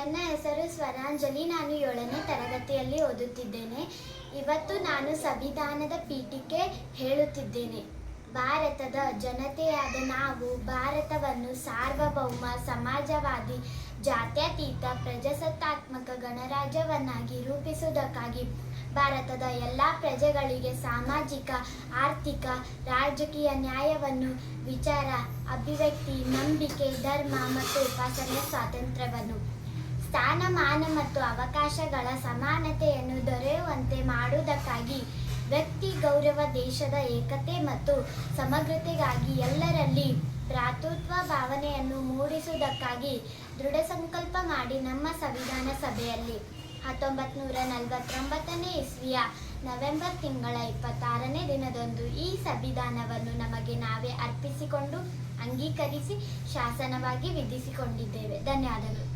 ನನ್ನ ಹೆಸರು ಸ್ವರಾಂಜಲಿ. ನಾನು 7ನೇ ತರಗತಿಯಲ್ಲಿ ಓದುತ್ತಿದ್ದೇನೆ. ಇವತ್ತು ನಾನು ಸಂವಿಧಾನದ ಪೀಠಿಕೆ ಹೇಳುತ್ತಿದ್ದೇನೆ. ಭಾರತದ ಜನತೆಯಾದ ನಾವು ಭಾರತವನ್ನು ಸಾರ್ವಭೌಮ, ಸಮಾಜವಾದಿ, ಜಾತ್ಯತೀತ, ಪ್ರಜಾಸತ್ತಾತ್ಮಕ ಗಣರಾಜ್ಯವನ್ನಾಗಿ ರೂಪಿಸುವುದಕ್ಕಾಗಿ ಭಾರತದ ಎಲ್ಲ ಪ್ರಜೆಗಳಿಗೆ ಸಾಮಾಜಿಕ, ಆರ್ಥಿಕ, ರಾಜಕೀಯ ನ್ಯಾಯವನ್ನು, ವಿಚಾರ, ಅಭಿವ್ಯಕ್ತಿ, ನಂಬಿಕೆ, ಧರ್ಮ ಮತ್ತು ಉಪಾಸನೆಯ ಸ್ವಾತಂತ್ರ್ಯವನ್ನು, ಸ್ಥಾನಮಾನ ಮತ್ತು ಅವಕಾಶಗಳ ಸಮಾನತೆಯನ್ನು ದೊರೆಯುವಂತೆ ಮಾಡುವುದಕ್ಕಾಗಿ ವ್ಯಕ್ತಿ ಗೌರವ, ದೇಶದ ಏಕತೆ ಮತ್ತು ಸಮಗ್ರತೆಗಾಗಿ ಎಲ್ಲರಲ್ಲಿ ಭ್ರಾತೃತ್ವ ಭಾವನೆಯನ್ನು ಮೂಡಿಸುವುದಕ್ಕಾಗಿ ದೃಢ ಸಂಕಲ್ಪ ಮಾಡಿ ನಮ್ಮ ಸಂವಿಧಾನ ಸಭೆಯಲ್ಲಿ 1949ನೇ ಇಸ್ವಿಯ ನವೆಂಬರ್ ತಿಂಗಳ 26ನೇ ದಿನದಂದು ಈ ಸಂವಿಧಾನವನ್ನು ನಮಗೆ ನಾವೇ ಅರ್ಪಿಸಿಕೊಂಡು ಅಂಗೀಕರಿಸಿ ಶಾಸನವಾಗಿ ವಿಧಿಸಿಕೊಂಡಿದ್ದೇವೆ. ಧನ್ಯವಾದಗಳು.